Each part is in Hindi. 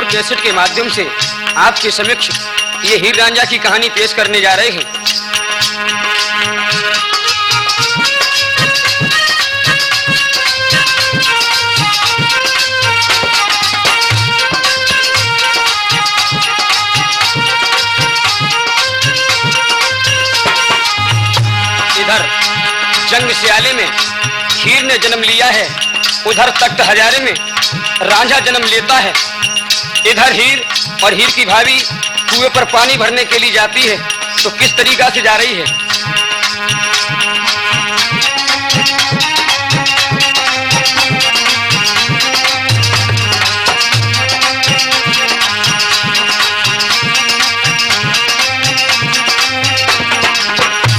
कैसेट के माध्यम से आपके समक्ष ये हीर रांझा की कहानी पेश करने जा रहे हैं। इधर जंग सियाले में हीर ने जन्म लिया है, उधर तख्त हजारे में रांझा जन्म लेता है। इधर हीर और हीर की भाभी कुएं पर पानी भरने के लिए जाती है, तो किस तरीका से जा रही है।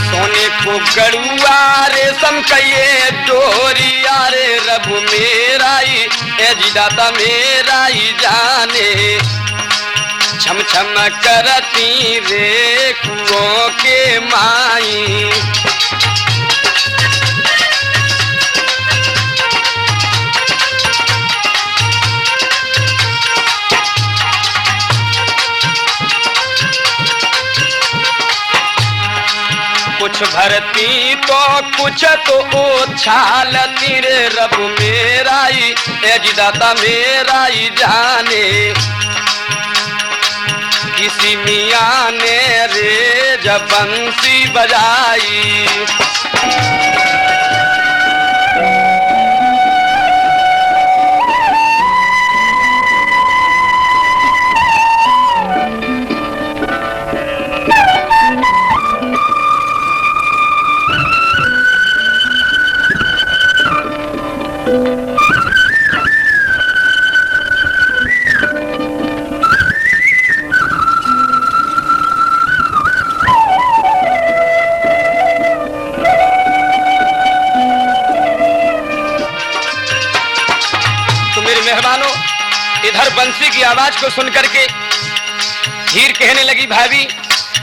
सोने को गड़ुआ रेशम का ये डोरिया रे रब मेरा ही ए जिदाता मेरा ही जाने, छम छम करती रे कुओं के माई। कुछ भरती तो कुछ तो उछालती रे रब मेरा ही ए जिदाता मेरा ही जाने, किसी मियाँ ने रे जब बंसी बजाई। मेहमानों, इधर बंसी की आवाज को सुनकर के हीर कहने लगी, भाभी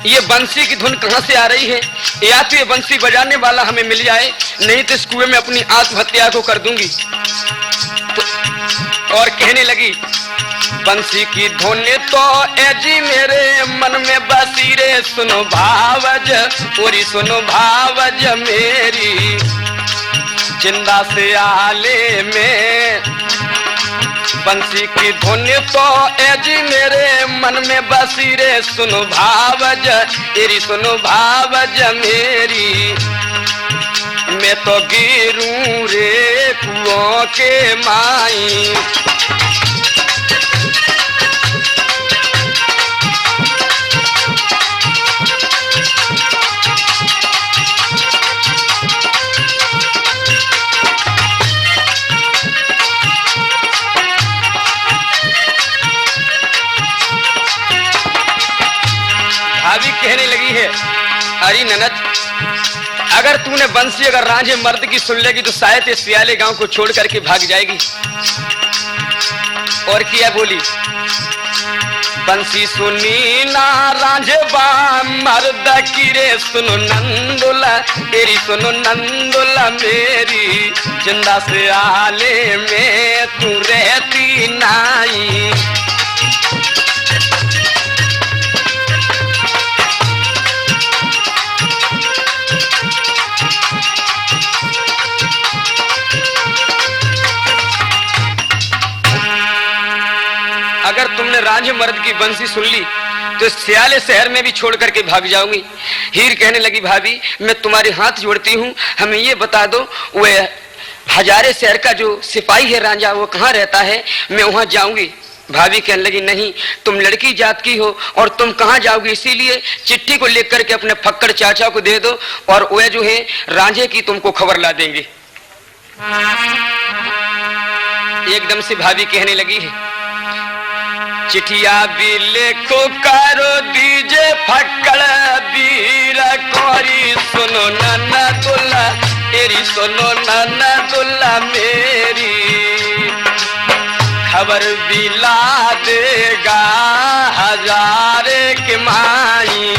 ये बंसी की धुन कहां से आ रही है, या तो ये बंसी बजाने वाला हमें मिल जाए, नहीं तो इस कुएं में अपनी आत्महत्या को कर दूंगी। तो और कहने लगी, बंसी की धुन तो एजी मेरे मन में बसी रे, सुनो भावज ओरी सुनो भावज मेरी, जिंदा से आले में बंसी की धुन तो एजी मेरे मन में बसी रे, सुनो भावज तेरी सुनो भावज मेरी, मैं तो गिरूं रे कुओं के माई। भाभी कहने लगी है, अरे ननद, अगर तूने बंसी अगर रांझे मर्द की सुन लेगी तो शायद इस सियाले गांव को छोड़ करके भाग जाएगी। और किया बोली, बंसी सुनी ना रांझे बा मर्द की रे, सुनो नंदुला तेरी सुनो नंदुला मेरी, जिंदा से आले में तू रहती नाई। अगर तुमने रांझे मर्द की बंसी सुन ली तो सियाले शहर में भी छोड़ करके भाग जाऊंगी। हीर कहने लगी, भाभी मैं तुम्हारे हाथ जोड़ती हूँ, हमें ये बता दो वह हजारे शहर का जो सिपाही है रांझा वो कहाँ रहता है, मैं वहां जाऊंगी। भाभी कहने लगी, नहीं तुम लड़की जात की हो और तुम कहाँ जाओगी, इसीलिए चिट्ठी को लिख करके अपने फक्कड़ चाचा को दे दो और वह जो है रांझे की तुमको खबर ला देंगे। एकदम से भाभी कहने लगी है, चिठिया भी लिखो करो दीजे फक्कड़ वीर कोरी, सुनो नन्ना दुल्ला तेरी सुनो नन्ना दुल्ला मेरी, खबर भी ला देगा हजारे के माई।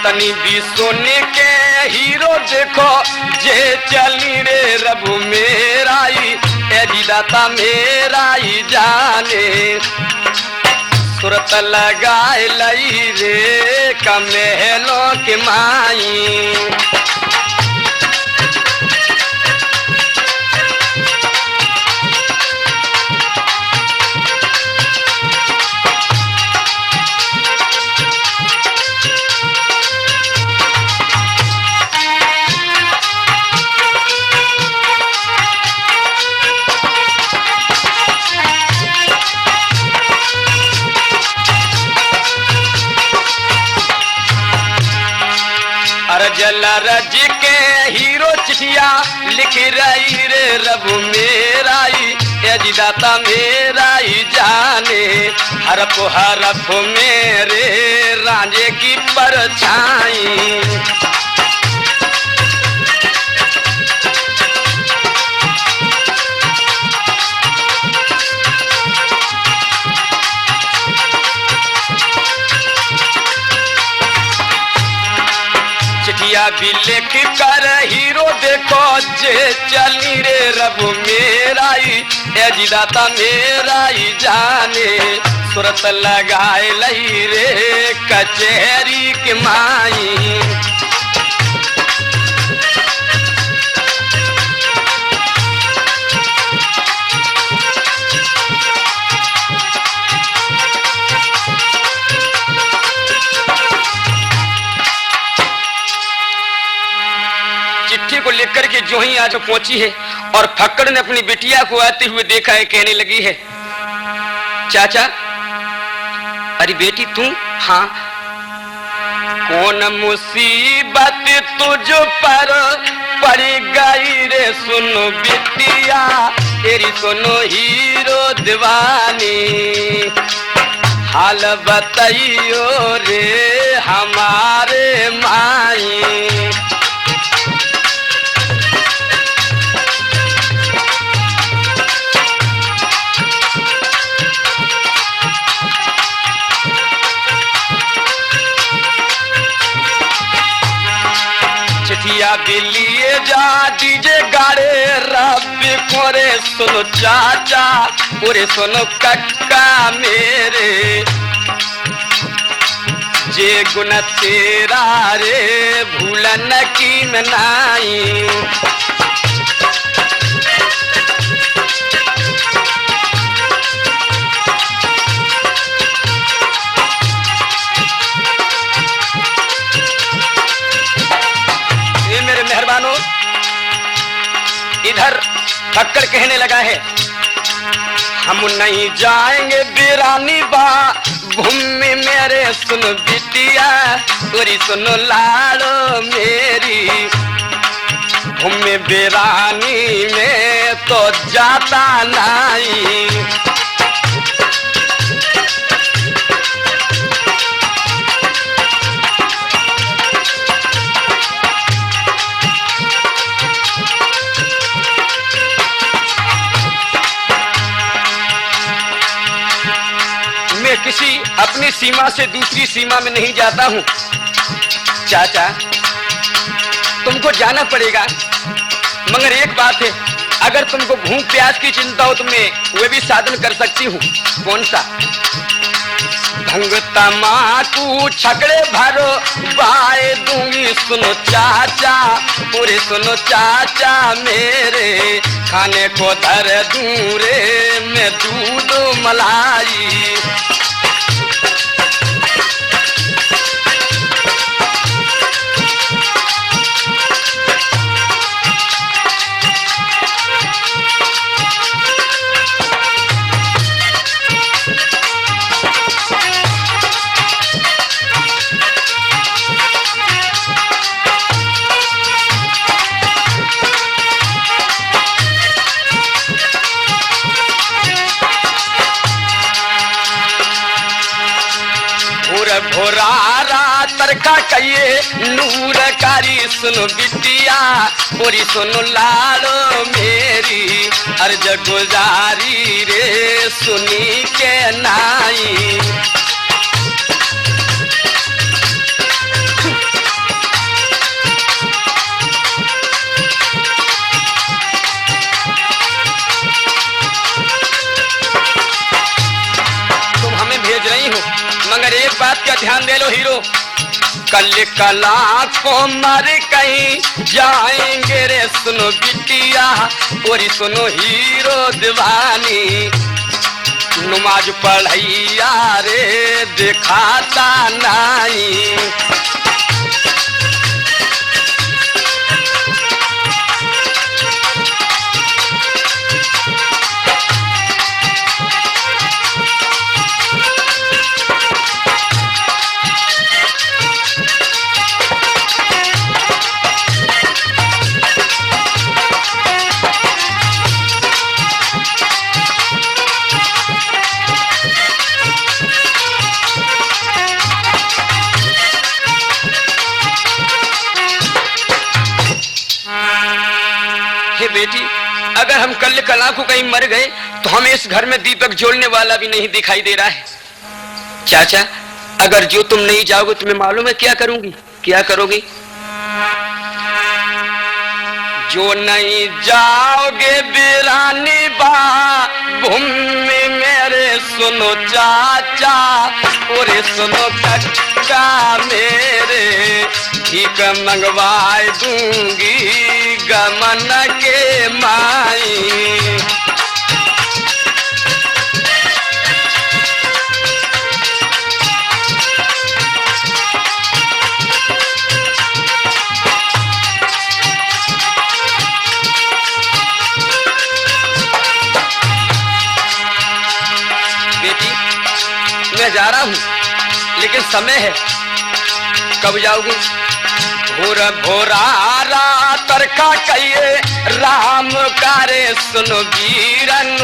तनी भी सोने के हीरो देखो जे चली रे रबु मेराई ए दाता मेराई जाने सुरत लगाए लई रे कमेलो के माई जल रज के हीरो चिठिया लिख रही रे रबु मेराई ए दाता मेराई जाने हरफ मेरे रांझे की परछाई भी लिख कर हीरो देखो जे चली रे रबु मेराई ए दाता मेराई जाने सुरत लगाए लई रे कचहरी के माई को लेकर के जो ही आज पहुंची है और फक्कड़ ने अपनी बिटिया को आते हुए देखा है, कहने लगी है, चाचा अरे बेटी तू? हाँ। कौन मुसीबत तुझ पर पड़ गई रे सुनो बिटिया तेरी सुनो हीरो दीवानी हाल बताइयो रे हमारे माई लिए जा डीजे गाड़े रब कोरे सुनो चाचा ओरे सुनो कक्का मेरे जे गुण तेरा रे भूलन की मनाई मेहरबानों इधर फक्कड़ कहने लगा है, हम नहीं जाएंगे बिरानी बा भूमि मेरे सुन बिटिया तोरी सुनो लाड़ो मेरी भूमि बिरानी में तो जाता नहीं किसी अपनी सीमा से दूसरी सीमा में नहीं जाता हूं। चाचा तुमको जाना पड़ेगा, मगर एक बात है, अगर तुमको भूख प्यास की चिंता हो तो मैं वो भी साधन कर सकती हूँ। कौन सा? भंग तमाकू छकड़े भरो बाए दूंगी सुनो चाचा पूरे सुनो चाचा मेरे खाने को धर दूं रे मैं दूध मलाई भोरारा तरका कहिए नूर कारी सुनो बिटिया पूरी सुनो लालो मेरी अर्ज गुजारी रे सुनी के नाई मगर एक बात का ध्यान दे लो हीरो, कल कला को मर कहीं जाएंगे रे सुनो बिटिया, और सुनो हीरो दीवानी, नमाज पढ़ैया रे दिखाता नहीं। बेटी, अगर हम कल कला को कहीं मर गए तो हमें इस घर में दीपक जोड़ने वाला भी नहीं दिखाई दे रहा है। चाचा, अगर जो तुम नहीं जाओगे तुम्हें मालूम है क्या करूंगी, क्या करोगी? जो नहीं जाओगे वीरानी बा भूमि मेरे सुनो चाचा, और सुनो कच्चा मेरे, ठीक मंगवाए दूंगी गमन के माई। बेटी, मैं जा रहा हूँ, लेकिन समय है, कब जाओगी? भोर भोरा रातर का कहिए राम कारे सुनो वीरन,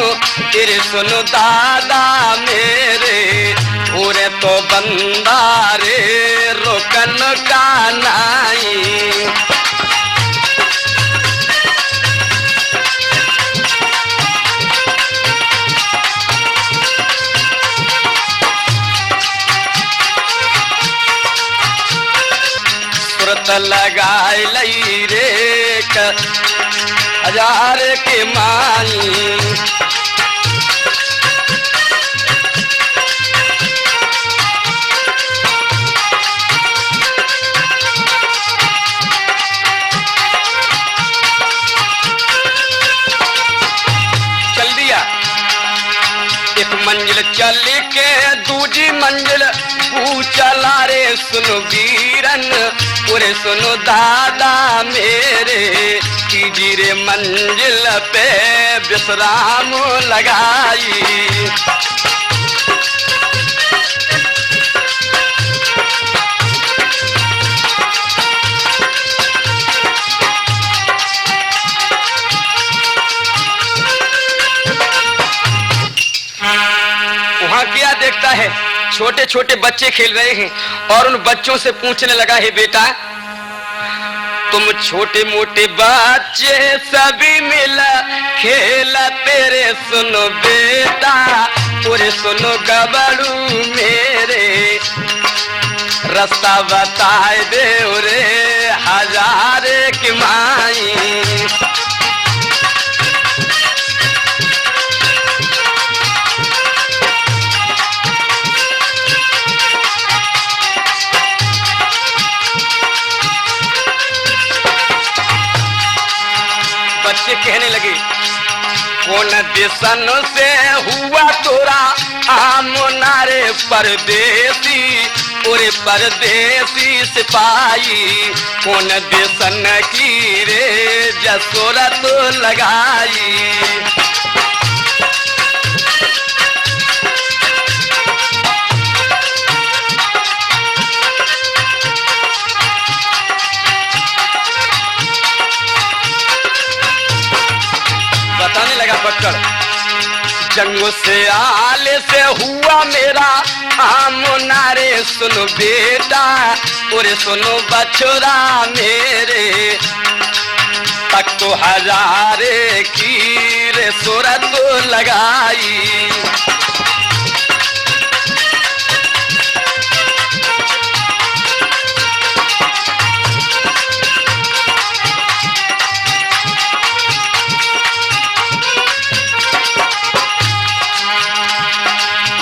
तेरे सुनो दादा मेरे, भोरे तो बंदा रे रोकन का नहीं। लगाए लई रे हजार के माई, चल दिया। एक मंजिल चल के दूजी मंजिल चला रे सुनो वीरन, पूरे सुनो दादा मेरे, तीसरे मंजिल पे विश्राम लगाई। वहां क्या देखता है, छोटे छोटे बच्चे खेल रहे हैं, और उन बच्चों से पूछने लगा, है बेटा तुम छोटे मोटे बच्चे सभी मिला खेला तेरे सुनो बेटा, पूरे सुनो गबड़ू मेरे, रास्ता बताए दे रे हजार की माई। बच्चे कहने लगे, कौन दिसन से हुआ तोरा आमना रे परदेसी, ओरे परदेसी सिपाही, कौन दिसन की रे जसोरत लगाई। बताने लगा पकड़, जंगों से आले से हुआ मेरा आमना रे सुनो बेटा, और सुनो बछड़ा मेरे, तक तो हजारे की रे सूरत लगाई।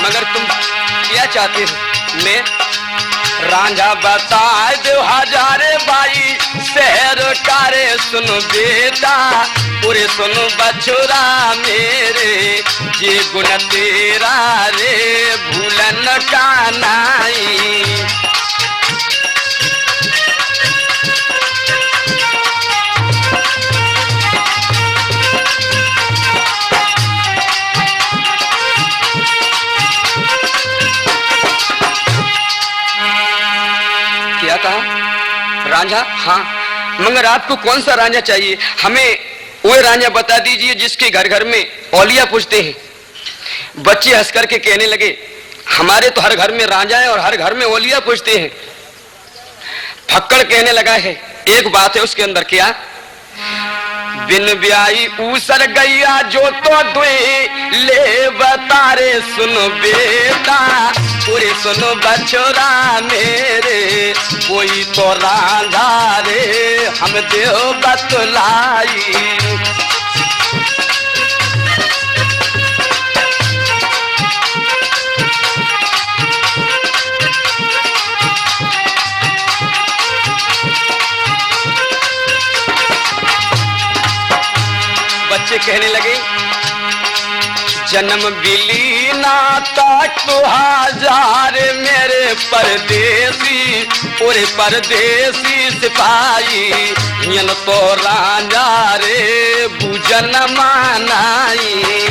मगर तुम क्या चाहते हो? में रांझा बताए दो हजारे बाई शहर कारे सुन बेटा पूरे सुन बछुरा मेरे जे गुण तेरा रे भूलन का नाई। क्या कहा रांझा? हाँ, मगर आपको कौन सा रांझा चाहिए? हमें वो रांझा बता दीजिए जिसके घर घर में औलिया पूजते हैं। बच्चे हंस करके कहने लगे हमारे तो हर घर में रांझा है और हर घर में औलिया पूजते हैं। फक्कड़ कहने लगा है एक बात है उसके अंदर, क्या? बिन ब्याई ऊसर गैया जो तो दुई ले बतारे सुन बेटा पूरे सुन बछोरा मेरे कोई तो रांझा रे हम देव बतलाई। बच्चे कहने लगे जन्म बिली नाता तो हजार मेरे परदेसी पूरे परदेसी सिपाही यन तो रांझा रे भूजन मानाई।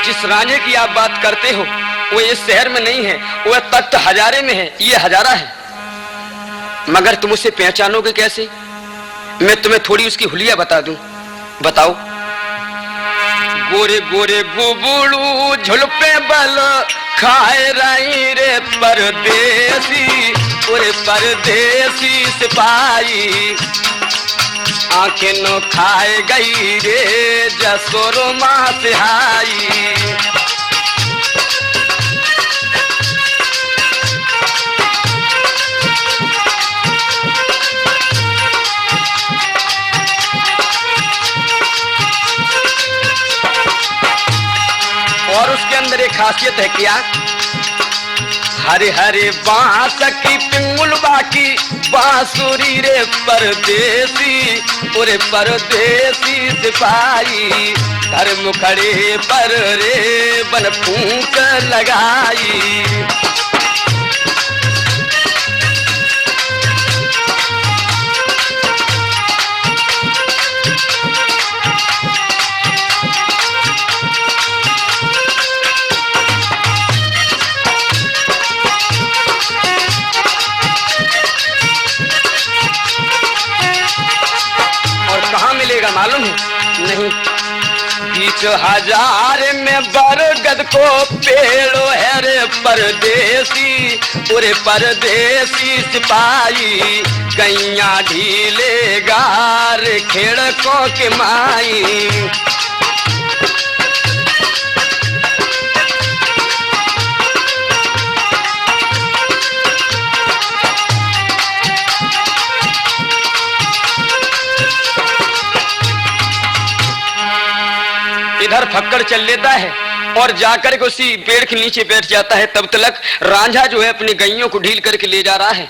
जिस रांझे की आप बात करते हो वो इस शहर में नहीं है, वो तख्त हजारे में है, ये हजारा है। मगर तुम उसे पहचानोगे कैसे? मैं तुम्हें थोड़ी उसकी हुलिया बता दूं। बताओ। गोरे गोरे गुबुड़ू झुलपे बल खाए रही रे परदेसी पूरे परदेसी सिपाही आंखें नो खाए गई रे जसोरो माँ सिहाई। और उसके अंदर एक खासियत है, क्या? हरे हरे बांस की पिंगुल बाकी बांसुरी रे परदेसी पूरे परदेसी सिपाही घर मुखड़े पर रे बन फूंक लगाई। मालूम है? नहीं। बीच हजार में बरगद को पेड़ो है रे परदेसी पूरे परदेसी सिपाही गैया ढीले गार खेड़कों के माई। इधर फक्कड़ चल लेता है और जाकर के उसी पेड़ के नीचे बैठ जाता है। तब तक रांझा जो है अपनी गैयों को ढील करके ले जा रहा है।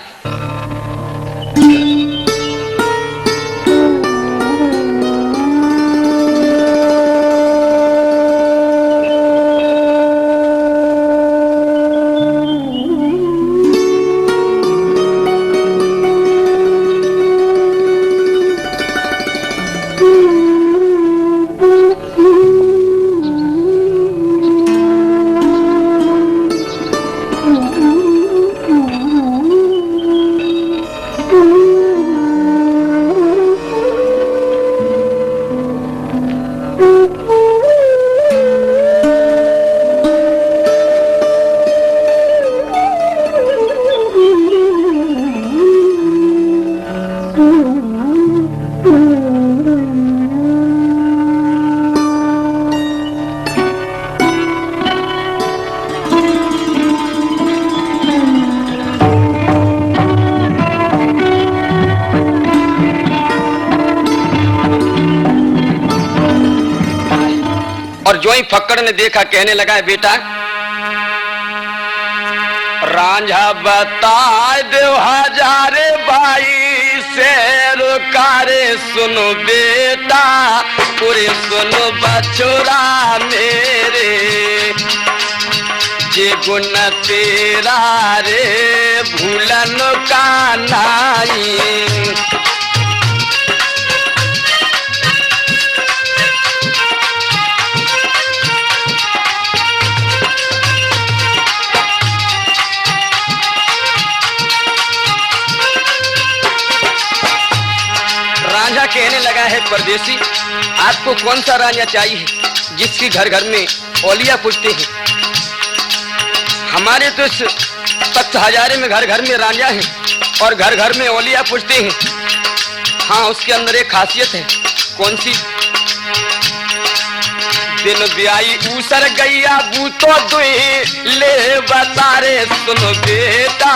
जो ही फक्कड़ ने देखा कहने लगा है बेटा रांझा बता दो हजारे भाई से रुकारे सुनो बेटा पूरे सुनो बछोरा मेरे जे गुण तेरा रे भूलन का नाई। रांझा कहने लगा है परदेसी आपको कौन सा रांझा चाहिए जिसकी घर घर में औलिया पूजते हैं? हमारे तो इस तख्त हजारे में घर घर में रांझा है और घर घर में औलिया पूजते हैं। हाँ उसके अंदर एक खासियत है। कौन सी? दिन ब्याई ऊसर गैया बूतो दुई ले बतारे सुनो बेटा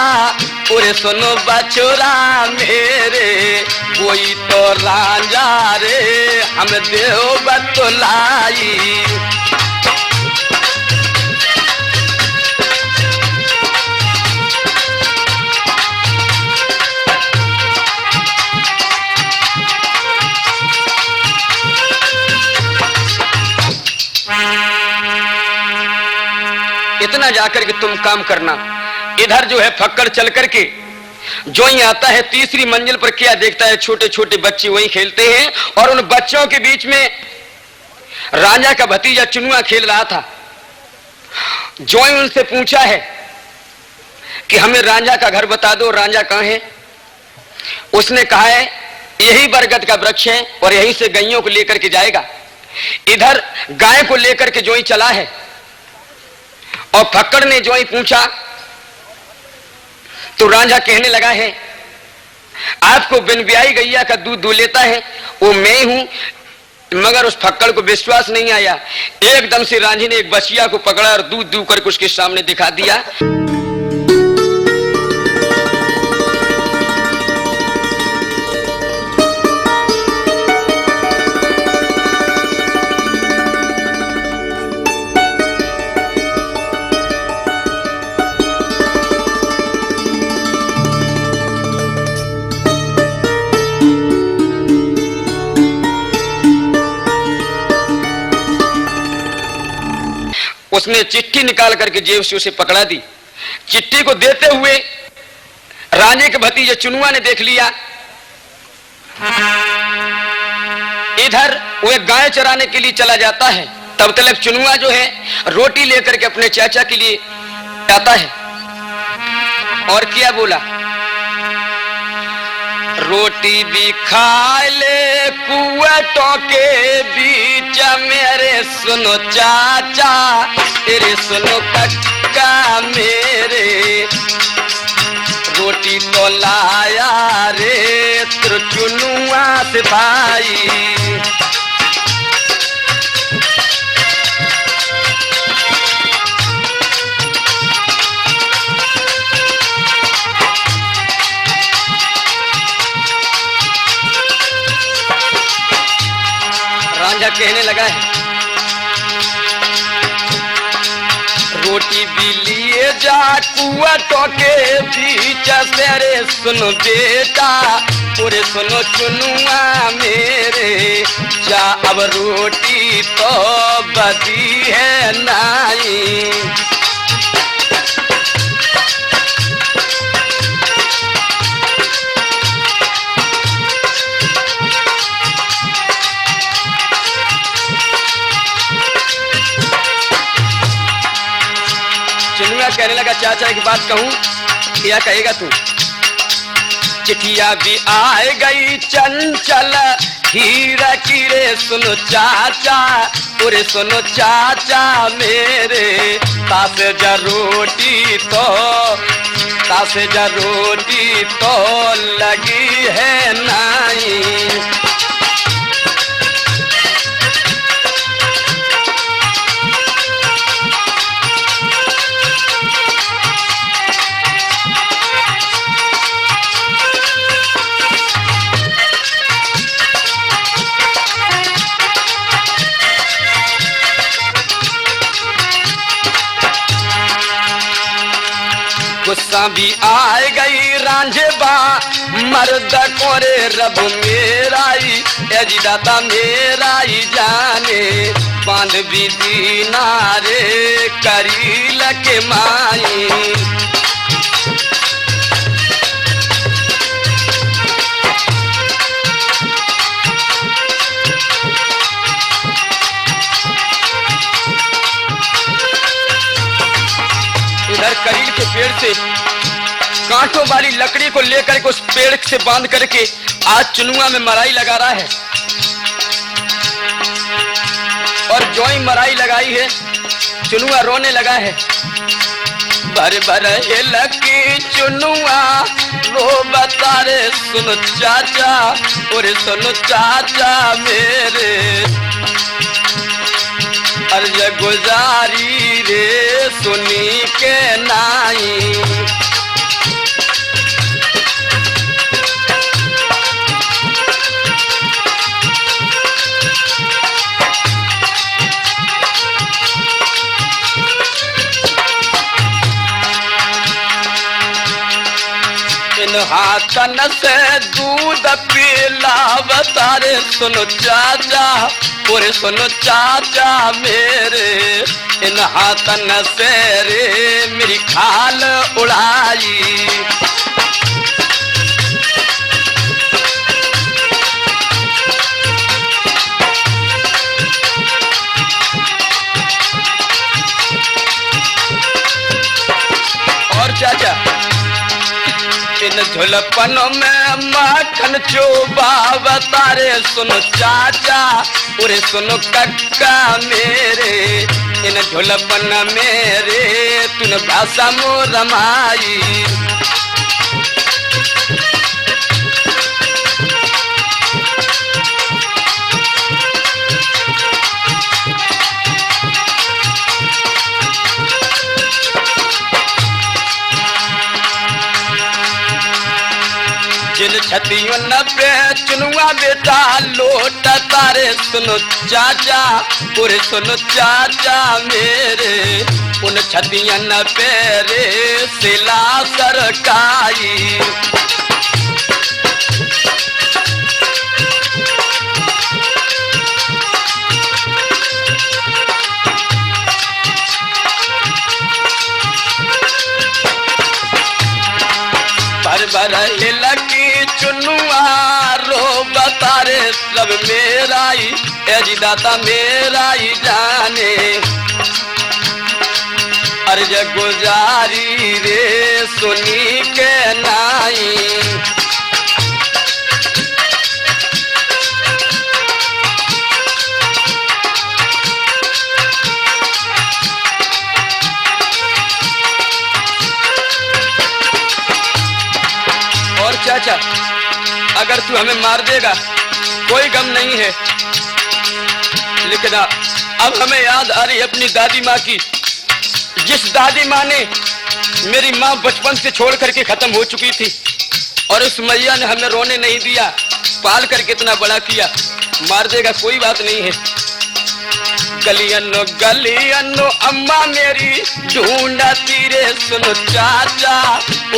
पूरे सुनो बछोरा मेरे कोई तो रांझा रे हम देव बतलाई। इतना जाकर के तुम काम करना। इधर जो है फक्कड़ चल करके जो ही आता है तीसरी मंजिल पर क्या देखता है छोटे छोटे बच्चे वहीं खेलते हैं और उन बच्चों के बीच में रांझा का भतीजा चुनुआ खेल रहा था। जो ही उनसे पूछा है कि हमें रांझा का घर बता दो, रांझा कहाँ है? उसने कहा है यही बरगद का वृक्ष है और यहीं से गायों को लेकर के जाएगा। इधर गाय को लेकर के जो ही चला है और फक्कड़ ने जो ही पूछा तो रांझा कहने लगा है आपको बिन ब्याई गैया का दूध दू लेता है वो मैं हूं। मगर उस फक्कड़ को विश्वास नहीं आया। एकदम से रांझी ने एक बछिया को पकड़ा और दूध दू करके उसके सामने दिखा दिया। उसने चिट्ठी निकाल करके जेब से उसे पकड़ा दी। चिट्ठी को देते हुए रांझे के भतीजे चुनुआ ने देख लिया। इधर वो एक गाय चराने के लिए चला जाता है। तब तक चुनुआ जो है रोटी लेकर के अपने चाचा के लिए आता है और क्या बोला रोटी भी खा ले कुआटों के बीच मेरे सुनो चाचा तेरे सुनो कक्का मेरे रोटी तो लाया रे चुनुआ से भाई। रांझा कहने लगा है रोटी भी लिए जा कुआटों के बीच से रे सुनो बेटा पूरे सुनो चुनुआ मेरे जा अब रोटी तो बदी है नाई। कहने लगा चाचा की बात कहूं क्या कहेगा तू? चिट्ठिया भी आ गई चंचल हीरा की रे सुनो चाचा पूरे सुनो चाचा मेरे तासे जा रोटी तो लगी है नाई। माता भी आए गई रांझे बा मर्द कोरे रब मेराई एजी दाता मेराई जाने बांध भी दीना रे करी लके माई। इधर करील के पेड़ से कांटों वाली लकड़ी को लेकर के उस पेड़ से बांध करके आज चुनुआ में मराई लगा रहा है। और जो ही मराई लगाई है चुनुआ रोने लगा है। भर भर लकी चुनुआ रो बता रे सुन चाचा और सुन चाचा मेरे अर्ज गुजारी रे सुनी के नाई। इन हाथन से दूध पिलावता रे सुनो चाचा और सुनो चाचा मेरे इन हाथन से रे मेरी खाल उड़ाई। और चाचा इन झुलपनों में माखन चोबावता रे सुनो चाचा और सुनो कक्का मेरे इन झुलपन मेरे तुन भाषा मोरमाई। जिन छतियों न पे चुनुआ बेटा लोट तारे सुनो चाचा और सुनो चाचा मेरे उन छतियों न पे रे सिला सरकाई। भर लकी चुनुआ रो बता रे सब मेराई एजी दाता मेराई जाने अर्ज गुजारी रे सुनी के नाई। चाचा अगर तू हमें मार देगा कोई गम नहीं है, लेकिन अब हमें याद आ रही है अपनी दादी माँ की, जिस दादी माँ ने मेरी माँ बचपन से छोड़ करके खत्म हो चुकी थी और उस मैया ने हमें रोने नहीं दिया, पाल करके इतना बड़ा किया। मार देगा कोई बात नहीं है। गलियनो गलियनो अम्मा मेरी ढूंढती रे सुनो चाचा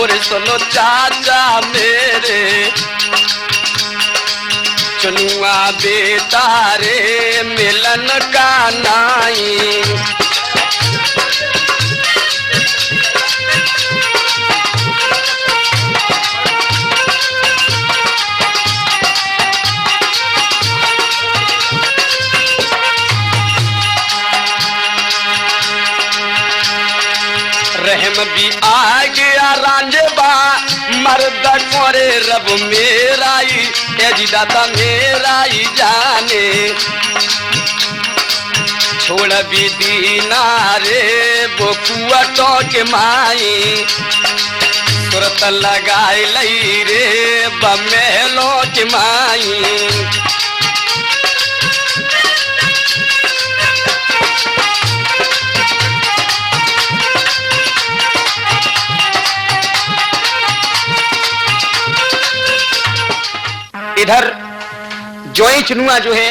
और सुनो चाचा मेरे चुनुआ बेटा रे मिलन का नाई। रहम भी आ गया रांझबा मर्द कोरे रब मेराई एजी दाता मेराई जाने छोड़ भी दीना रे बोकुआ तो के माई सुरत लगाए लई रे बमेलो के माई। इधर जोई चुनुआ जो है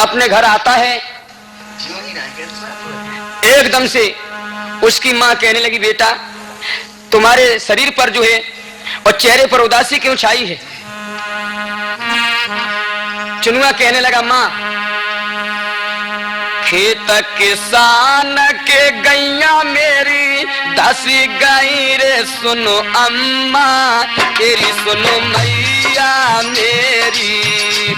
अपने घर आता है, एकदम से उसकी माँ कहने लगी बेटा तुम्हारे शरीर पर जो है और चेहरे पर उदासी क्यों छाई है? चुनुआ कहने लगा, माँ खेत किसान के गैया मेरी दासी गई रे, सुनो अम्मा तेरी, सुनो मैया मेरी,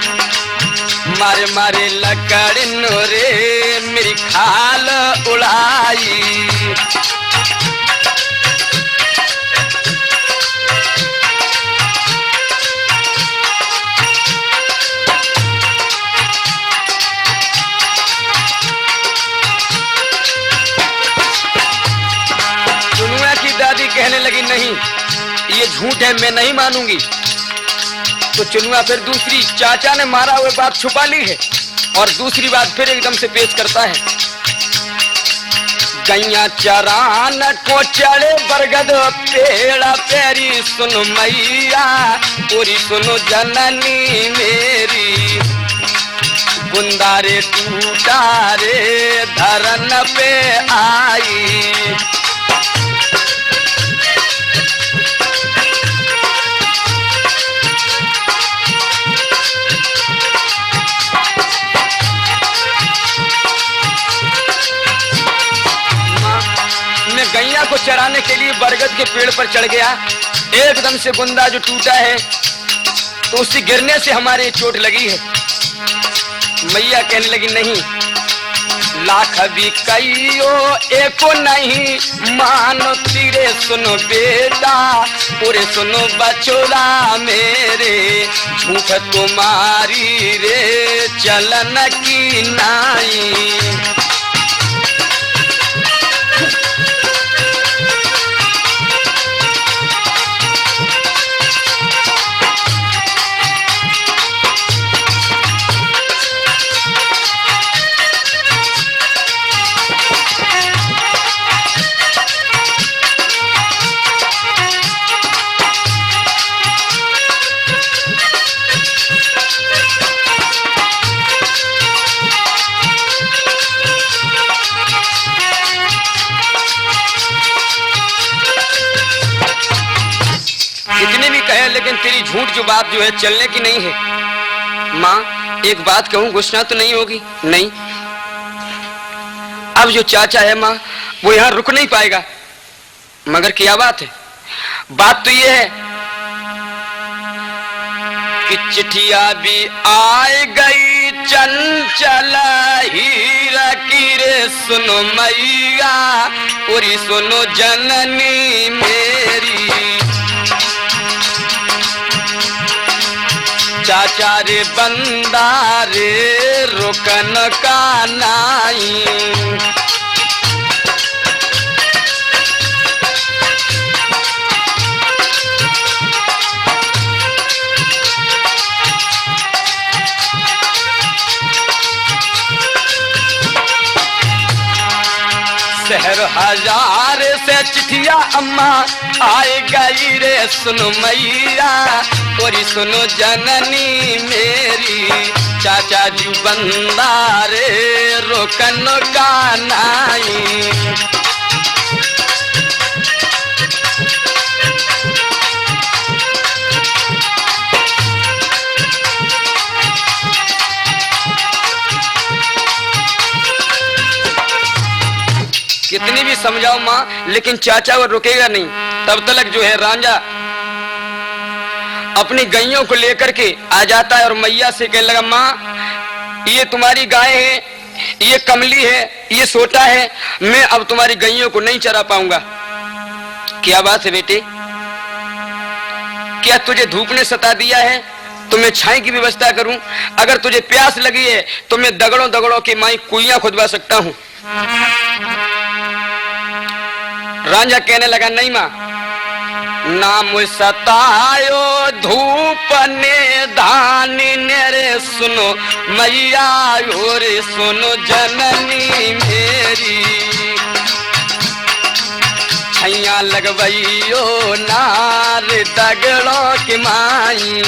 मारे मारे लकड़िन रे मेरी खाल उड़ाई। दादी कहने लगी, नहीं ये झूठ है, मैं नहीं मानूंगी। तो चुनुआ फिर दूसरी, चाचा ने मारा हुए बात छुपा ली है और दूसरी बात फिर एकदम से पेश करता है। गैया चरान को चढ़े बरगद पेड़ा पेरी, सुनो मैया पूरी, सुनो जननी मेरी, गुंदारे टूटा रे धरन पे आई। गैया को चराने के लिए बरगद के पेड़ पर चढ़ गया, एकदम से गुंदा जो टूटा है तो उससे गिरने से हमारे चोट लगी है। मैया कहने लगी, नहीं लाख भी कईयो एको नहीं मानो तीरे, सुनो बेटा पूरे, सुनो बचोला मेरे, झूठ तुम्हारी रे चलन की नाई। कितने भी कहे लेकिन तेरी झूठ जो बात जो है चलने की नहीं है। माँ एक बात कहूं, गुस्सा तो नहीं होगी? नहीं। अब जो चाचा है माँ वो यहाँ रुक नहीं पाएगा, मगर क्या बात है? बात तो ये है कि चिट्ठिया भी आए गई चंचल हीरा की रे, सुनो मैया पूरी, सुनो जननी मेरी, चाचा रे बंदा रे रुकन का नाई। शहर हजार से चिट्ठिया अम्मा आए गई रे, सुनो मैया पूरी, सुनो जननी मेरी, चाचा जी बंदा रे रोकन का नाई। कितनी भी समझाओ माँ लेकिन चाचा वो रुकेगा नहीं। तब तक जो है रांझा अपनी गैयों को लेकर के आ जाता है और मैया से कहने लगा, माँ ये तुम्हारी गाय है, ये कमली है, ये सोटा है, मैं अब तुम्हारी गैयों को नहीं चरा पाऊंगा। क्या बात है बेटे, क्या तुझे धूप ने सता दिया है तो मैं छाई की व्यवस्था करूं? अगर तुझे प्यास लगी है तो मैं दगड़ों दगड़ों की माई कुइयां खुदवा सकता हूं। रांझा कहने लगा, नहीं माँ, नाम सतायो धूप ने धानी ने रे, सुनो मैया रे, सुनो जननी मेरी, छैया लगवैयो नार दगड़ों की माई।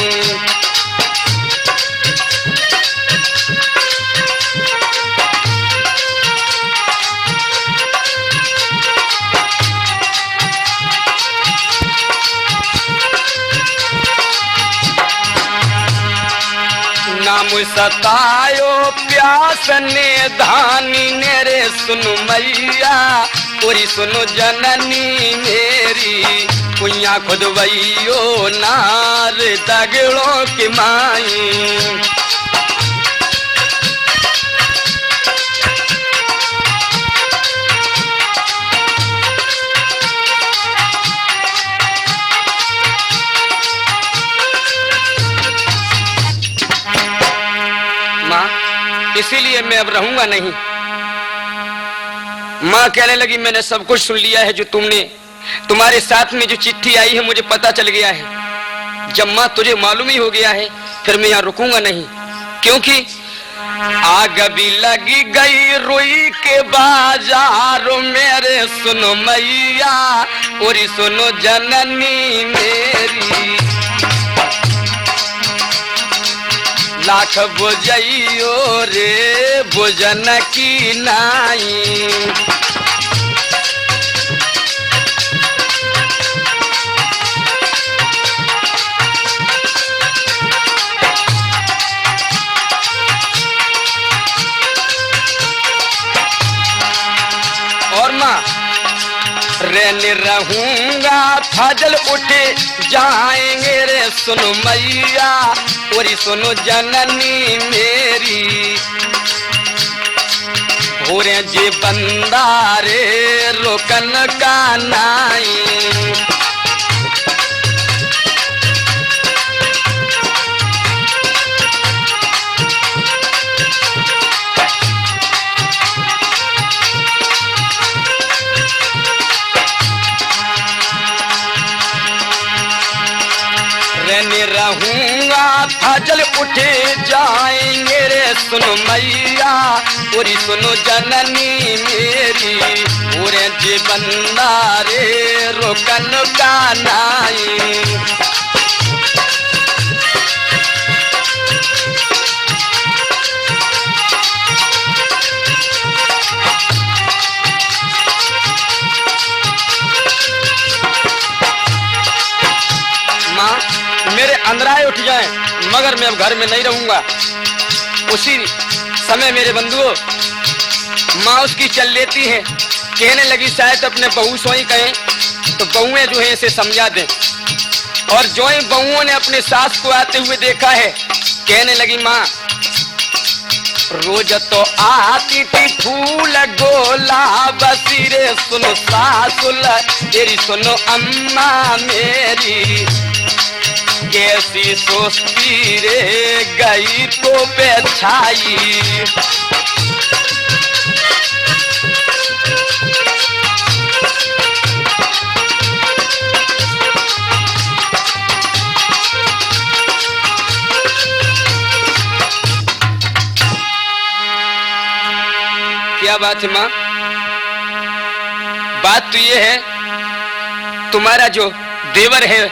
मुझ सतायो प्यास ने धानी ने रे सुनु मैया ओरी सुनो जननी मेरी कुइया खुद वैयो नार दगड़ों की माई। इसीलिए मैं अब रहूंगा नहीं। माँ कहने लगी मैंने सब कुछ सुन लिया है जो तुम्हारे साथ में जो चिट्ठी आई है मुझे पता चल गया है। जब माँ तुझे मालूम ही हो गया है फिर मैं यहाँ रुकूंगा नहीं, क्योंकि आग भी लगी गई रुई के बाजार मेरे सुनो मैया और सुनो जननी मेरी। लाख बुझइयो रे बुझन की नाई। और माँ रहने रहूंगा फजल उठे जाएंगे रे सुनो मैया और सुनो जननी मेरी। हो रे जे बंदारे रोकन का नाई। रहूंगा फजल उठे जाएंगे रे सुनो मैया और सुनो जननी मेरी। और जे बंदारे रोकन का नाई। मेरे अंदराए उठ जाएं मगर मैं अब घर में नहीं रहूंगा। उसी समय मेरे बंधुओं माँ उसकी चल लेती है। कहने लगी शायद अपने बहू सोई कहें तो बहुएं जो है इसे समझा दें। और जो ही बहुओं ने अपने सास को आते हुए देखा है कहने लगी माँ रोज तो आती थी फूल गोला बसीरे सुनो सासुल तेरी सुनो अम्मा मेरी। कैसी सोचती रे गई तो बेछाई। क्या बात है माँ? बात तो ये है तुम्हारा जो देवर है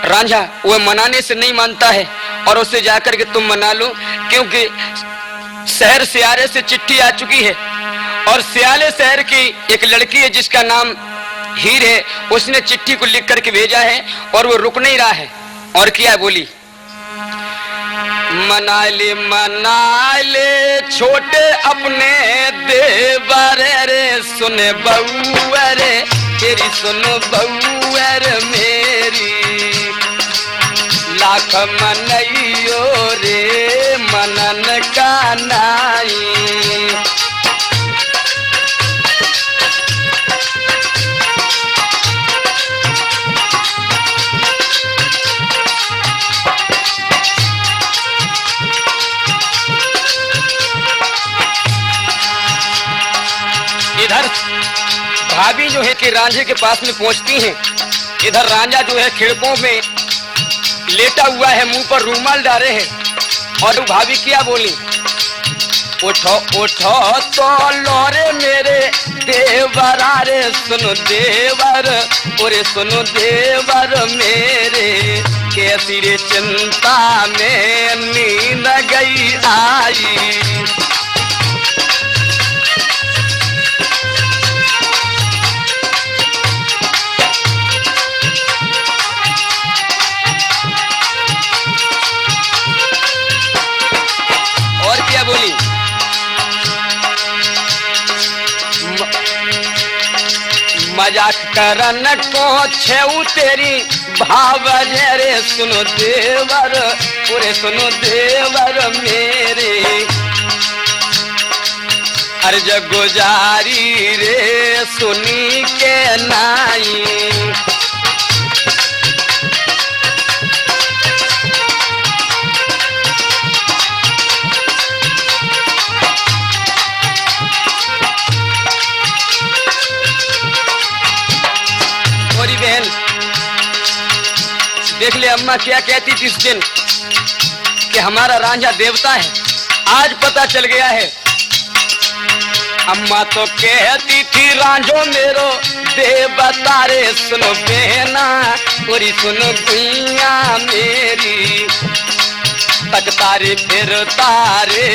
रांझा वो मनाने से नहीं मानता है और उससे जाकर के तुम मना लो, क्योंकि शहर सियारे से चिट्ठी आ चुकी है और सियाले शहर की एक लड़की है जिसका नाम हीर है। उसने चिट्ठी को लिख करके भेजा है और वो रुक नहीं रहा है। और क्या बोली? मना ले छोटे अपने देवर रे सुने बहू रे तेरी सुनो बहू रे मेरी। लाख मनइयो रे मनन का नाई। इधर भाभी जो है कि रांझे के पास में पहुंचती हैं। इधर रांझा जो है खिड़कों में लेटा हुआ है, मुंह पर रूमाल डाले है। और भाभी क्या बोली? उठो उठो तो लोरे मेरे देवरा रे सुनो देवर और सुनो देवर मेरे। कैसी रे चिंता में नींद गई आई। मजाक करन को छेऊ तेरी भावज रे सुनो देवर, पूरे सुनो देवर मेरे। अर्ज गुजारी रे सुनी के नाई, मोरी बहन देख ले अम्मा क्या कहती थी उस दिन कि हमारा रांझा देवता है। आज पता चल गया है। अम्मा तो कहती थी रांझो मेरो देवता रे सुनो बहना, पूरी सुनो गुइया मेरी। तक तारे फिर तारे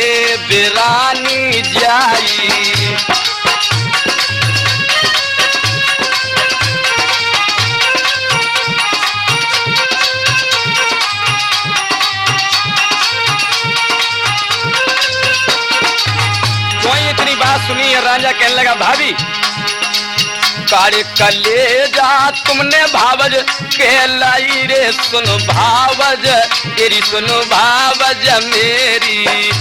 बिरानी जाई, सुनी। राजा कहने लगा भाभी कार्य कलेजा तुमने भावज कहलाई रे सुनो भावज तेरी सुनो भावज मेरी।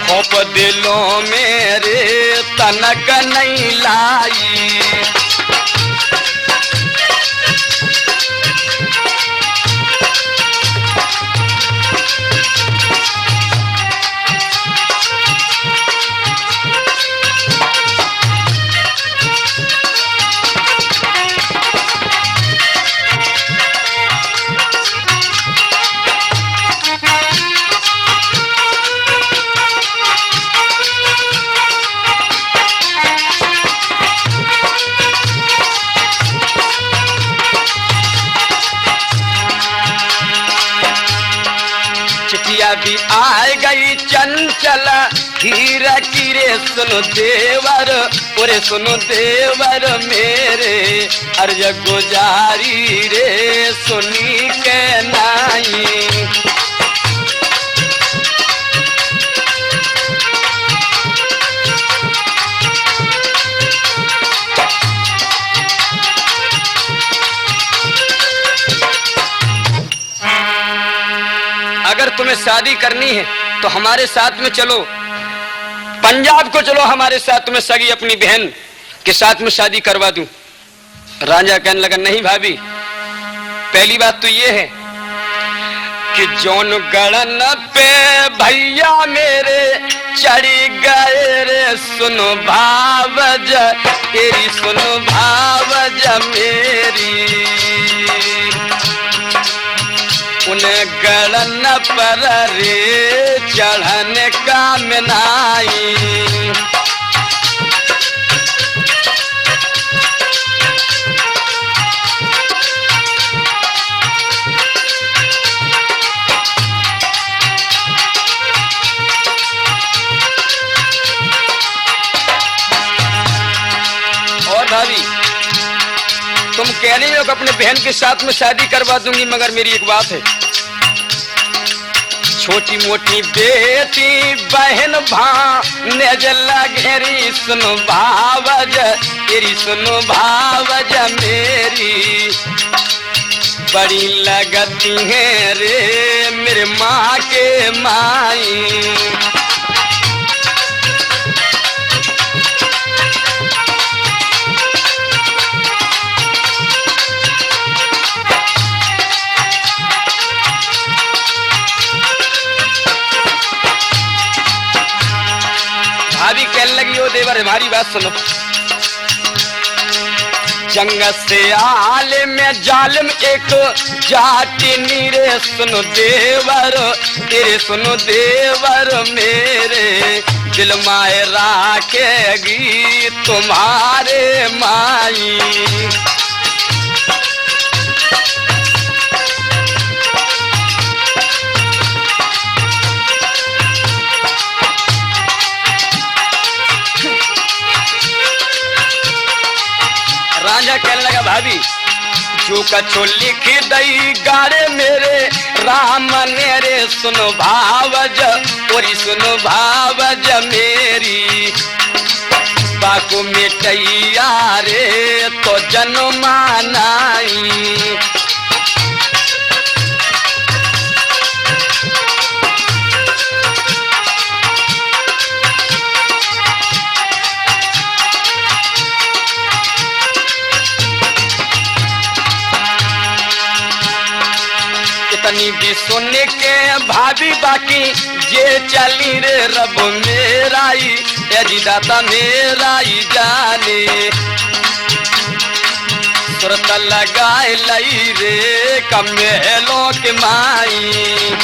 खोप दिलों मेरे तनक नहीं लाई, भी आ गई चंचल हीरा की रे सुनो देवर, पूरे सुनो देवर मेरे। अर्ज गुजारी रे सुनी के नाई, अगर तुम्हें शादी करनी है तो हमारे साथ में चलो, पंजाब को चलो हमारे साथ में, सगी अपनी बहन के साथ में शादी करवा दूं। राजा कहने लगा नहीं भाभी, पहली बात तो ये है कि जौन गड़न पे भैया मेरे चढ़ी गए रे सुनो भावज तेरी सुनो भावज मेरी। उन गड़न पर रे चढ़न का मिनाई, और भाभी तुम कह रही हो कि अपने बहन के साथ में शादी करवा दूंगी, मगर मेरी एक बात है, छोटी मोटी बेटी बहन भाने जला घेरी सुनो भावज तेरी सुनो भावज मेरी। बड़ी लगती है रे मेरे माँ के माई, भाभी कहने लगी ओ देवर हमारी बात सुनो। जंग से आले में जालिम एक जाति नीरे सुनो देवर तेरे सुनो देवर मेरे। दिल माए राखेगी तुम्हारे माई, राजा कहने लगा भाभी जो कछो लिख दई गाड़े मेरे राम ने रे सुनो भावज और सुनो भावज मेरी। बाको मिटैया रे तो जन्मा नाई। इतनी भी सुनने के भाभी बाकी ये चली रे रब मेराई दाता मेराई जाने। सुरत लगाए लई रे कमेलों के माई।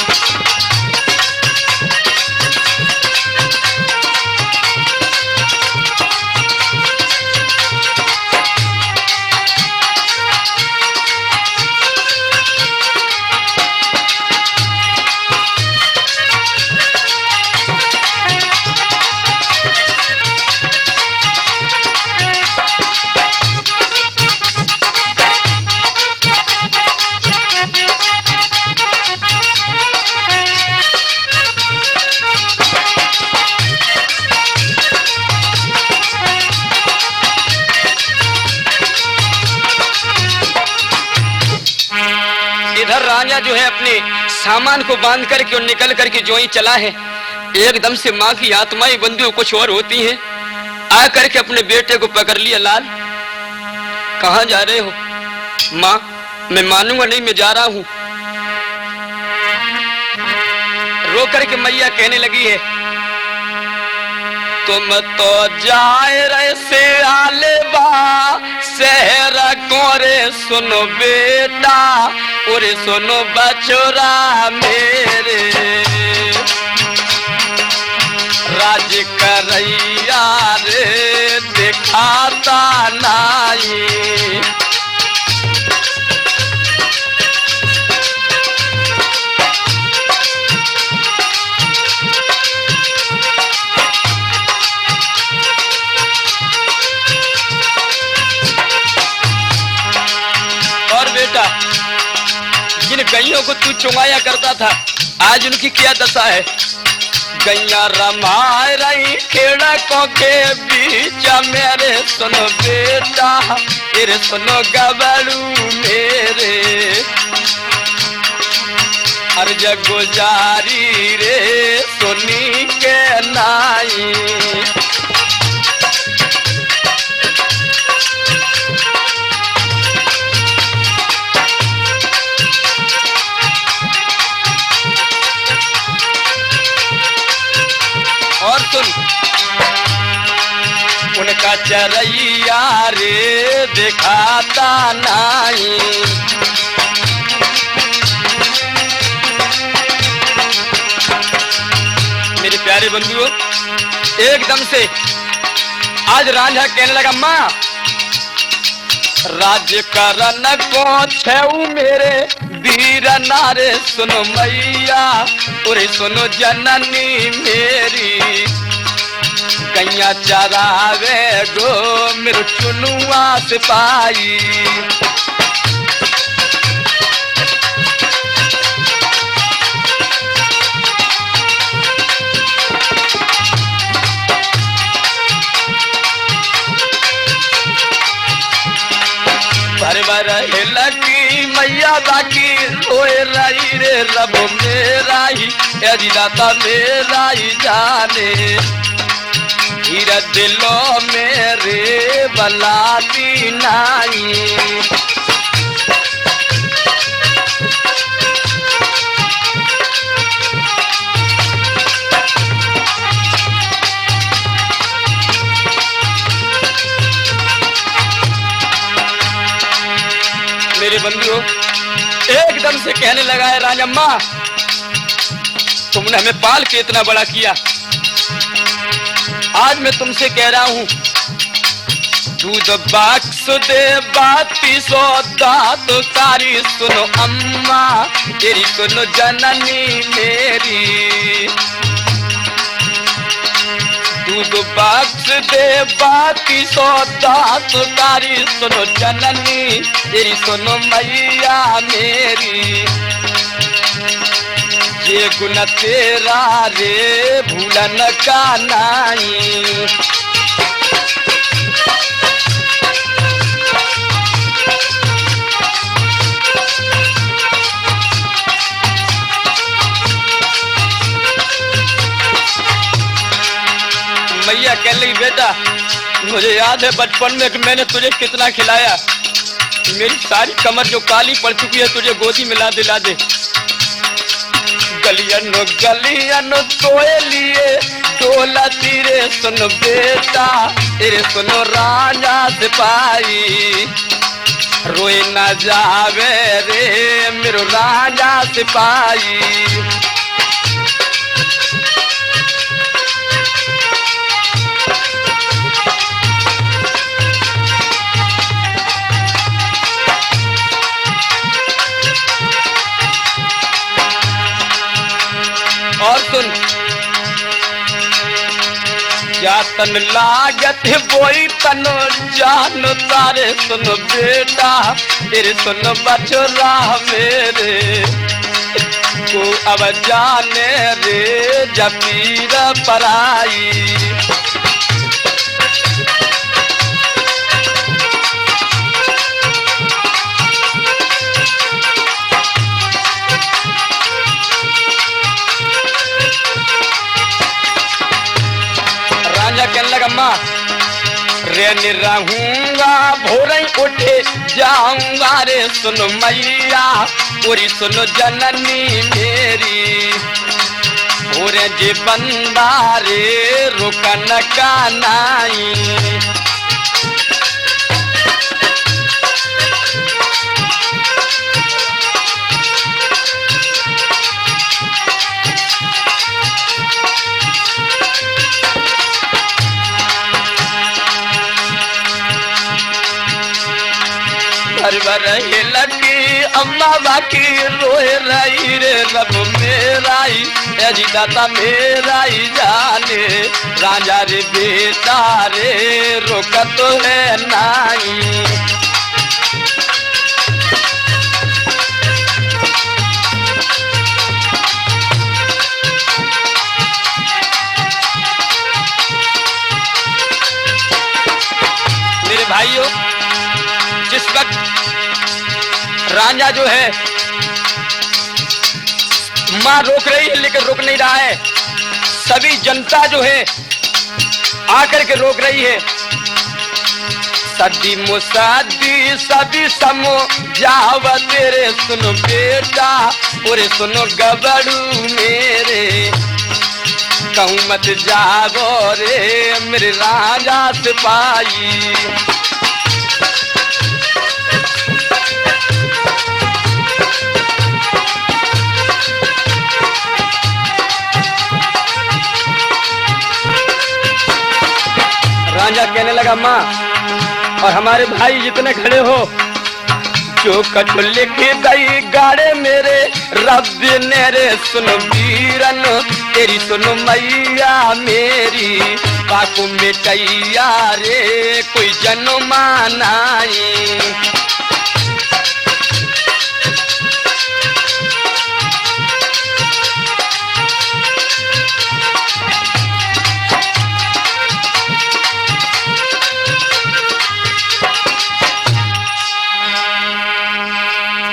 इधर राजा जो है अपने सामान को बांध करके और निकल करके जो ही चला है, एकदम से माँ की आत्माएं बंदी कुछ और होती हैं। आ करके अपने बेटे को पकड़ लिया। लाल कहाँ जा रहे हो? माँ मैं मानूंगा नहीं, मैं जा रहा हूँ। रो करके मैया कहने लगी है तुम तो जाए रहे से आले बा शहर कोरे सुनो बेटा और सुनो बछोरा मेरे। राज करैया रे दिखाता नाई। जिन गैयों को तू चुमाया करता था आज उनकी क्या दशा है? गैया रमाए रही खेड़कों के बीच मेरे सुनो बेटा तेरे सुनो गबड़ू मेरे। अर्ज गुजारी रे सुनी के नाई। और सुन उनका चरैया रे दिखाता नाई। मेरे प्यारे बंधुओं, एकदम से आज रांझा कहने लगा माँ राज्य करन को छेऊ मेरे वीर नारे सुनो मैया और सुनो जननी मेरी। गैया चरावे गो मेरे चुनुआ सिपाही। लगी मैया बाकी रोए रही रे रब मेरा ही दाता मेरा ही जाने। हीरा दिलों मेरे बलाती नाई। मेरे बंधुओं एकदम से कहने लगा है राजम्मा तुमने हमें पाल के इतना बड़ा किया, आज मैं तुमसे कह रहा हूं दूध बख्श दे बाती सो दात कारी सुनो अम्मा तेरी सुनो जननी मेरी। दूध बख्श दे बाती सो दात कारी सुनो जननी तेरी सुनो मैया मेरी। ये गुण तेरा रे भूलन का नाई। कहने लगी बेटा मुझे याद है बचपन में कि मैंने तुझे कितना खिलाया, मेरी सारी कमर जो काली पड़ चुकी है तुझे गोदी में ला दे। गलियन गलियन तोए लिए डोला तीरे सुन बेटा, तेरे सुनो राजा सिपाही, रोए न जावे रे मेरो राजा सिपाही। और सुन क्या तन लागत वही तन जान तारे सुन बेटा, तेरे सुन बछड़ा मेरे को अब जाने रे जपीर पराई। कहने लगा माँ रहने रहूंगा भोरे उठे जाऊंगा रे सुन मैया, पूरी सुनो जननी मेरी, भोरे जे बंदा रे रुकन का नाई। रहे लगी अम्मा बाकी रोए रही रे रब मेरा ही दाता मेरा ही जाने, राजा रे बेटा रे रोकत है नाई। मेरे भाइयों जिस वक्त रांझा जो है मां रोक रही है लेकिन रुक नहीं रहा है, सभी जनता जो है आकर के रोक रही है। सदी मुसादी सभी समो जाव तेरे सुनो बेटा, पूरे सुनो गबड़ू मेरे, कहूँ मत जागो रे मेरे राजा सिपाही। रांझा कहने लगा माँ और हमारे भाई जितने खड़े हो, जो कछु लिख गई गाड़े मेरे रब ने रे सुनो वीरन, तेरी सुनो मैया मेरी, पाकू मिटैया रे कोई जन्मा नाई।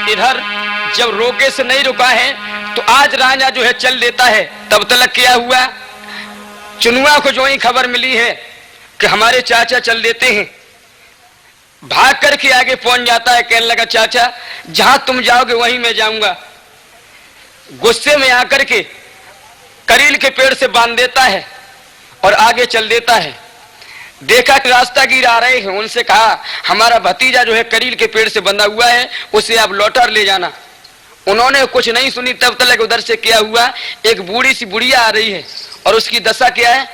इधर जब रोके से नहीं रुका है तो आज रांझा जो है चल देता है। तब तक क्या हुआ, चुनुआ को जो ही खबर मिली है कि हमारे चाचा चल देते हैं, भाग करके आगे पहुंच जाता है। कहने लगा चाचा जहां तुम जाओगे वहीं मैं जाऊंगा। गुस्से में आकर के करील के पेड़ से बांध देता है और आगे चल देता है। देखा कि रास्तागीर आ रहे हैं, उनसे कहा हमारा भतीजा जो है करील के पेड़ से बंधा हुआ है, उसे आप लौटा ले जाना। उन्होंने कुछ नहीं सुनी। तब तक उधर से क्या हुआ, एक बूढ़ी सी बुढ़िया आ रही है और उसकी दशा क्या है,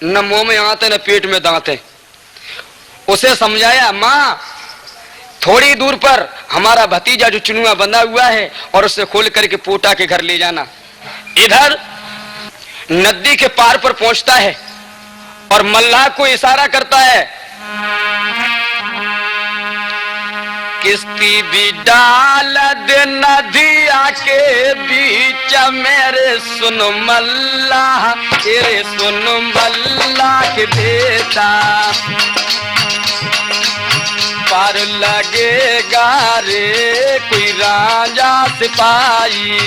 न मुंह में आंत है न पेट में दांत है। उसे समझाया माँ थोड़ी दूर पर हमारा भतीजा जो चुनुआ बंधा हुआ है और उसे खोल करके पोटा के घर ले जाना। इधर नदी के पार पर पहुंचता है और मल्लाह को इशारा करता है, किश्ती भी डाल दे नदिया के बीच मेरे सुन मल्लाह, तेरे सुन मल्लाह के बेटा, पार लगेगा रे कोई रांझा सिपाही।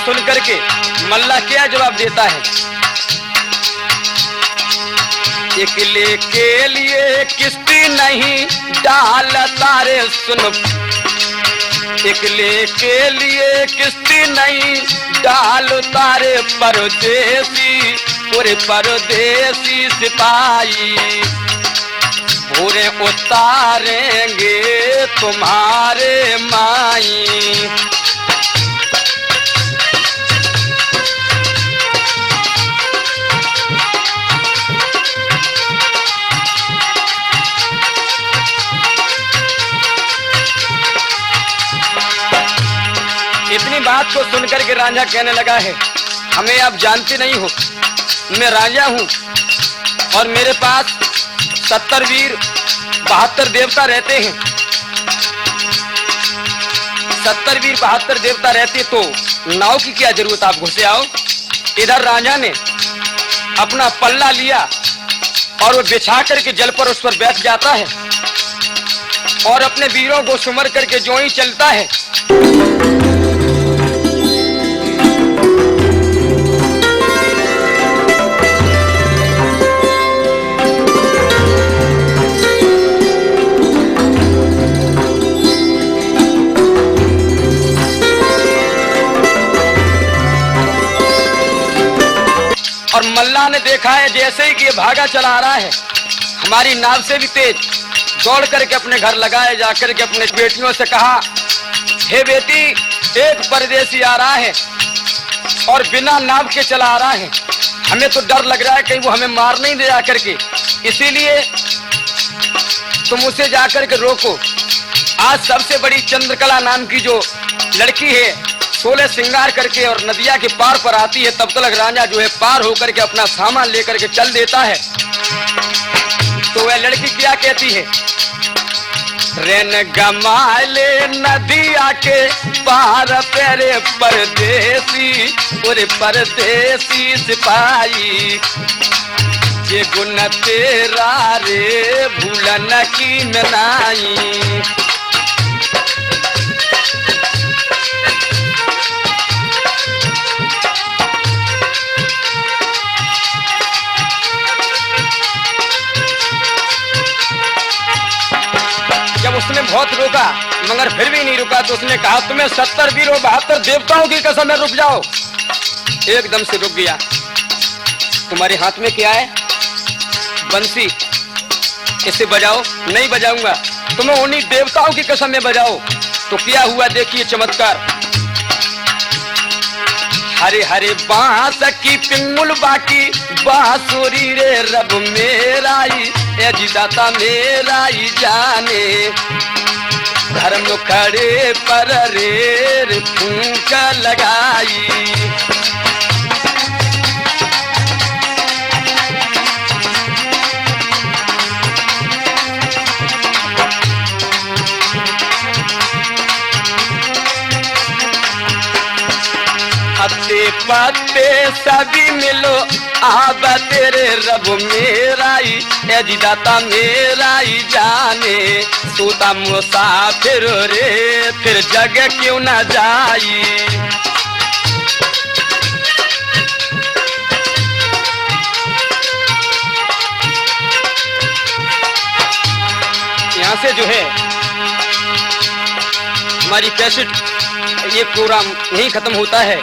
सुन करके मल्ला क्या जवाब देता है? अकेले के लिए किस्ती नहीं डालता रे सुन, अकेले के लिए किस्ती नहीं डालता रे परदेसी, पूरे परदेसी सिपाही पूरे उतारेंगे तुम्हारे माई। इतनी बात को सुनकर के रांझा कहने लगा है, हमें आप जानते नहीं हो, मैं राजा हूं और मेरे पास 70 वीर 72 देवता रहते हैं। 70 वीर 72 देवता रहते तो नाव की क्या जरूरत, आप घुसे आओ। इधर रांझा ने अपना पल्ला लिया और वो बिछा करके जल पर उस पर बैठ जाता है और अपने वीरों को सुमर करके जो ही चलता है। और मल्ला ने देखा है जैसे ही कि ये भागा चला आ रहा है, हमारी नाव से भी तेज, दौड़ करके अपने घर लगाए, जाकर के अपने बेटियों से कहा, हे बेटी, एक परदेसी आ रहा है और बिना नाव के चला आ रहा है, हमें तो डर लग रहा है कहीं वो हमें मार नहीं दे जाकर के, इसीलिए तुम उसे जाकर के रोको। आज सबसे बड़ी चंद्रकला नाम की जो लड़की है 16 श्रृंगार करके और नदिया के पार पर आती है, तब तक रांझा जो है पार होकर के अपना सामान लेकर के चल देता है। तो वह लड़की क्या कहती है? रेन गमाले नदिया के पार पेरे परदेसी, पूरे परदेसी सिपाही, ये गुण तेरा रे भूलन की मनाई। जब उसने बहुत रोका मगर फिर भी नहीं रुका तो उसने कहा, तुम्हें 70 वीर और 72 देवताओं की कसम है, रुक जाओ। एकदम से रुक गया। तुम्हारे हाथ में क्या है? बंसी, इसे बजाओ। नहीं बजाऊंगा, तुम्हें उन्हीं देवताओं की कसम में बजाओ। तो क्या हुआ देखिए चमत्कार। हरे हरे बांस की पिंगुल बाकी बांसुरी रे रब मेरा दाता मेरा ही जाने, धर्म खड़े पर रे फूंक लगाई। पत्ते पत्ते सभी मिलो आब तेरे रब मेरा ही दाता मेरा ही जाने, सूता मुसाफिर रे फिर जग क्यों न जाई। यहाँ से जो है हमारी कैसेट ये प्रोग्राम यहीं खत्म होता है।